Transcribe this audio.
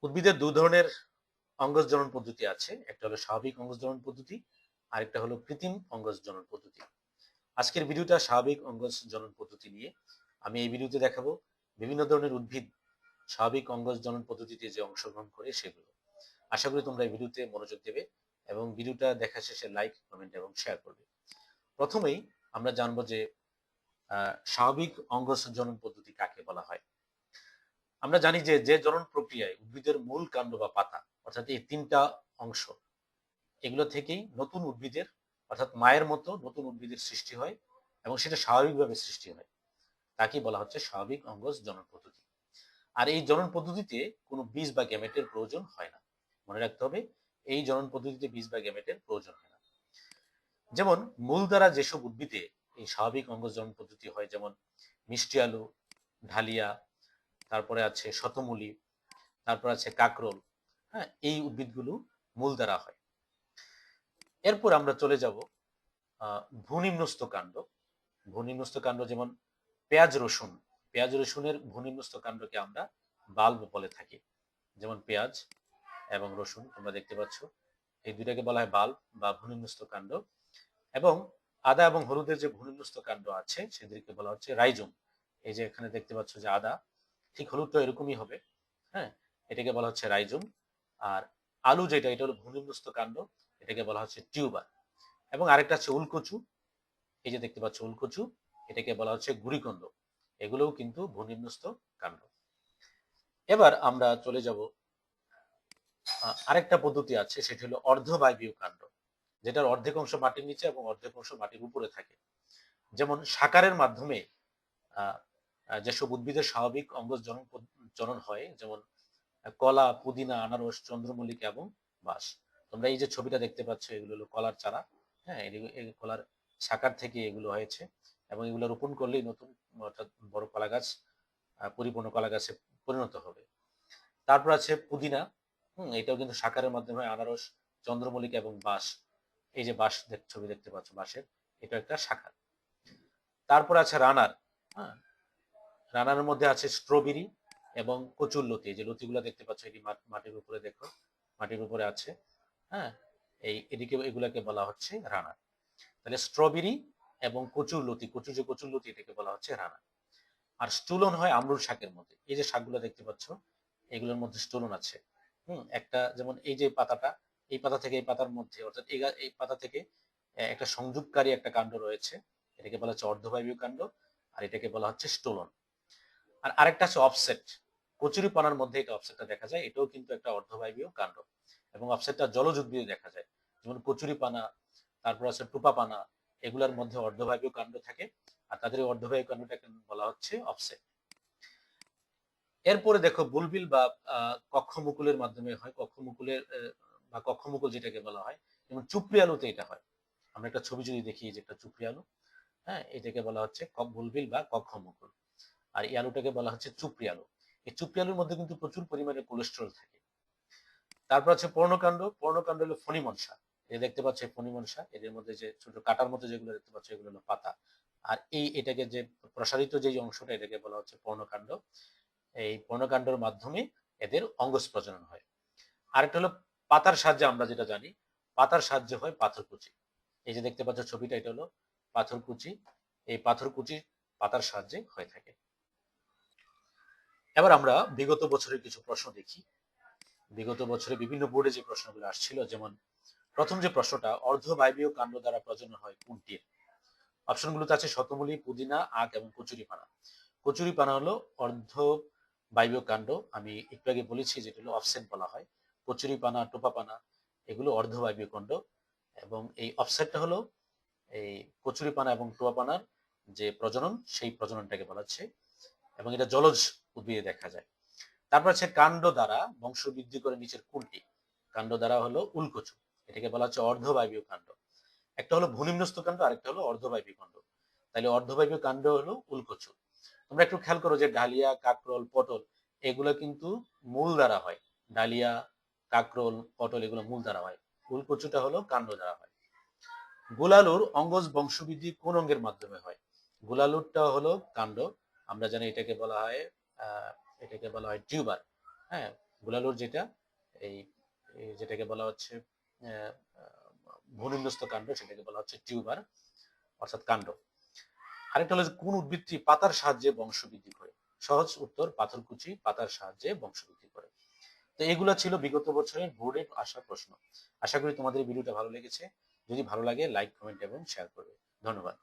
উদ্ভিদের দুই ধরনের অঙ্গজ জনন পদ্ধতি আছে। একটা হলো স্বাভাবিক অঙ্গজ জনন পদ্ধতি, আরেকটা হলো কৃত্রিম অঙ্গজ জনন পদ্ধতি। আজকের ভিডিওটা স্বাভাবিক অঙ্গজ জনন পদ্ধতি নিয়ে। আমি এই ভিডিওতে দেখাবো বিভিন্ন ধরনের উদ্ভিদ স্বাভাবিক অঙ্গজ জনন পদ্ধতিতে যে অংশগ্রহণ করে সেগুলো। আশা করি তোমরা এই ভিডিওতে মনোযোগ দেবে এবং ভিডিওটা দেখা শেষে লাইক, কমেন্ট এবং শেয়ার করবে। প্রথমেই আমরা জানবো যে স্বাভাবিক অঙ্গজ জনন পদ্ধতি কাকে বলা হয়। আমরা জানি যে যে জনন প্রক্রিয়ায় উদ্ভিদের মূল কাণ্ড বা পাতা অর্থাৎ এই তিনটা অংশ, এগুলো থেকেই নতুন উদ্ভিদের অর্থাৎ মায়ের মতো নতুন উদ্ভিদের সৃষ্টি হয় এবং সেটা স্বাভাবিকভাবে সৃষ্টি হয়, তাকেই বলা হচ্ছে স্বাভাবিক অঙ্গজ জনন পদ্ধতি। আর এই জনন পদ্ধতিতে কোনো বীজ বা গ্যামেটের প্রয়োজন হয় না। মনে রাখতে হবে, এই জনন পদ্ধতিতে বীজ বা গ্যামেটের প্রয়োজন হয় না। যেমন মূল দ্বারা যেসব উদ্ভিদে এই স্বাভাবিক অঙ্গজ জনন পদ্ধতি হয়, যেমন মিষ্টি আলু, ঢালিয়া, তারপরে আছে শতমূলী, তারপর আছে কাকরোল। হ্যাঁ, এই উদ্ভিদগুলো মূল দ্বারা হয়। এরপর আমরা চলে যাব ভূনিম্নস্থ কাণ্ড। ভূনিম্নস্থ কাণ্ড যেমন পেঁয়াজ রসুন। পেঁয়াজ রসুনের ভূনিম্নস্থ কাণ্ডকে আমরা বাল্ব বলে থাকি। যেমন পেঁয়াজ এবং রসুন তোমরা দেখতে পাচ্ছ, এই দুইটাকে বলা হয় বাল্ব বা ভূনিম্নস্থ কাণ্ড। এবং আদা এবং হলুদের যে ভূনিম্নস্থ কাণ্ড আছে সেদেরকে বলা হচ্ছে রাইজোম। এই যে এখানে দেখতে পাচ্ছ যে আদা, ঠিক হলুদটা এরকমই হবে। হ্যাঁ, এটাকে বলা হচ্ছে রাইজোম। আর আলু যেটা, এটা হলো ভূনিম্নস্থ কাণ্ড, এটাকে বলা হচ্ছে টিউবার। এবং আরেকটা আছে উলকচু, এই যে দেখতে পাচ্ছ উলকচু, এটাকে বলা হচ্ছে গুড়িকন্দ। এগুলোও কিন্তু ভূনিম্নস্থ কাণ্ড। এবার আমরা চলে যাব আরেকটা পদ্ধতি আছে, সেটা হলো অর্ধবায়বীয় কাণ্ড, যেটার অর্ধেক অংশ মাটির নিচে এবং অর্ধেক অংশ মাটির উপরে থাকে। যেমন সাকারের মাধ্যমে আহ, যেসব উদ্ভিদের স্বাভাবিক অঙ্গজ জনন হয়, যেমন কলা, পুদিনা, আনারস, চন্দ্রমল্লিকা এবং বাঁশ। তোমরা এই যে ছবিটা দেখতে পাচ্ছ, এগুলো হলো কলার চারা। হ্যাঁ, এই কলার শাখার থেকে এগুলো হয়েছে এবং এগুলো রোপণ করলেই নতুন অর্থাৎ বড় কলা গাছ, পরিপূর্ণ কলা গাছে পরিণত হবে। তারপর আছে পুদিনা। এটাও কিন্তু শাখারের মাধ্যমে আনারস, চন্দ্রমল্লিকা এবং বাঁশ। এই যে বাঁশ ছবি দেখতে পাচ্ছ বাঁশের, এটা একটা শাখা। তারপর আছে রানার। হ্যাঁ, রানারের মধ্যে আছে স্ট্রবেরি এবং কচুর লতি। এই যে লতিগুলো দেখতে পাচ্ছ, এটি মাটির উপরে দেখো, মাটির উপরে আছে। হ্যাঁ, এদিকে এগুলাকে বলা হচ্ছে রানার। তাহলে স্ট্রবেরি এবং কচুর লতি, কচু যে কচুর লতি, এটাকে বলা হচ্ছে রানার। আর স্টুলন হয় আমরুল শাকের মধ্যে। এই যে শাকগুলো দেখতে পাচ্ছ, এগুলোর মধ্যে স্টুলন আছে। একটা যেমন এই যে পাতাটা, এই পাতা থেকে এই পাতার মধ্যে অর্থাৎ এই পাতা থেকে একটা সংযোগকারী একটা কাণ্ড রয়েছে, এটাকে বলা হচ্ছে অর্ধবায়বীয় কাণ্ড। আর এটাকে বলা হচ্ছে স্টোলন। আর আরেকটা আছে অফসেট। কচুরিপানার মধ্যে এটা অফসেটটা দেখা যায়, এটাও কিন্তু একটা অর্ধবায়বীয় কাণ্ড। এবং অফসেটটা জলজ উদ্ভিদে দেখা যায়, যেমন কচুরিপানা, তারপর আছে টুপাপানা, এগুলোর মধ্যে অর্ধবায়বীয় কাণ্ড থাকে। আর তাদের এই অর্ধবায়বীয় কাণ্ডটাকে বলা হচ্ছে অফসেট। এরপরে দেখো বুলবিল বা কক্ষমুকুলের মাধ্যমে হয়। কক্ষমুকুলের বা কক্ষমুকুল যেটাকে বলা হয়, যেমন চুপড়ি আলুতে এটা হয়। আমরা একটা ছবি যদি দেখি, যে একটা চুপড়ি আলু, হ্যাঁ, এটাকে বলা হচ্ছে বুলবিল বা কক্ষমুকুল। আর এই আলুটাকে বলা হচ্ছে চুপড়ি আলু। এই চুপড়ি আলুর মধ্যে কিন্তু প্রচুর পরিমাণে কোলেস্টেরল থাকে। তারপর আছে পর্ণকাণ্ড। পর্ণকাণ্ড হলো ফণিমনসা। এই দেখতে পাচ্ছ ফণিমনসা, এদের মধ্যে যে ছোট কাটার মতো যেগুলো দেখতে পাচ্ছ, এগুলো হলো পাতা। আর এটাকে যে প্রসারিত যে অংশটা, এটাকে বলা হচ্ছে পর্ণকাণ্ড। এই পর্ণকাণ্ডের মাধ্যমে এদের অঙ্গজ প্রজনন হয়। আরেকটা হলো পাতার সাহায্যে, আমরা যেটা জানি পাতার সাহায্যে হয় পাথরকুচি। এই যে দেখতে পাচ্ছ ছবিটা, এটা হলো পাথরকুচি। এই পাথরকুচি পাতার সাহায্যে হয়ে থাকে। এবার আমরা বিগত বছরের কিছু প্রশ্ন দেখি। বিগত বছরে বিভিন্ন বোর্ডে যে প্রশ্নগুলো আসছিল, যেমন প্রথম যে প্রশ্নটা, অর্ধবায়বীয় কাণ্ড দ্বারা প্রজনন হয় কোনটির? অপশনগুলোতে আছে শতমূলী, পুদিনা, আখ এবং কচুরিপানা। কচুরিপানা হলো অর্ধ বায়বীয় কাণ্ড, আমি একটু আগে বলেছি যেটা হলো অফসেট বলা হয়। কচুরিপানা, টোপাপানা, এগুলো অর্ধবায়বীয় কাণ্ড। এবং এই অফসেটটা হলো এই কচুরিপানা এবং টোপাপানার যে প্রজনন, সেই প্রজননটাকে বলা হচ্ছে। এবং এটা জলজ উদ্ভিদে দেখা যায়। তারপর আছে কাণ্ড দ্বারা বংশ বৃদ্ধি করে নিচের কোনটি? কাণ্ড দ্বারা হলো উলকচু, এটাকে বলা হচ্ছে অর্ধবায়বীয় কাণ্ড। একটা হলো ভূনিম্নস্থ কাণ্ড, আরেকটা হলো অর্ধবায়বীয় কাণ্ড। তাহলে অর্ধবায়বীয় কাণ্ড হলো উলকচু। তোমরা একটু খেয়াল করো যে ডালিয়া, কাকরোল, পটল, এগুলো কিন্তু মূল দ্বারা হয়। ডালিয়া, কাকরোল, পটল এগুলো মূল দ্বারা হয়। উলকচুটা হলো কাণ্ড দ্বারা হয়। গোলালুর অঙ্গজ বংশবৃদ্ধি কোন অঙ্গের মাধ্যমে হয়? গোলালুরটা হলো কাণ্ড, আমরা জানি এটাকে বলা হয় এটাকে বলা হয় টিউবার। হ্যাঁ, গুলালোর যেটা এই যেটাকে বলা হচ্ছে ভূমিন্যস্ত কাণ্ড, সেটাকে বলা হচ্ছে টিউবার অর্থাৎ কাণ্ড। আরেকটা হলো কোন উদ্ভিদটি পাতার সাহায্যে বংশবৃদ্ধি করে? সহজ উত্তর পাথরকুচি পাতার সাহায্যে বংশবৃদ্ধি করে। তো এগুলো ছিল বিগত বছরের বোর্ডে আসা প্রশ্ন। আশা করি তোমাদের ভিডিওটা ভালো লেগেছে। যদি ভালো লাগে লাইক, কমেন্ট এবং শেয়ার করবে। ধন্যবাদ।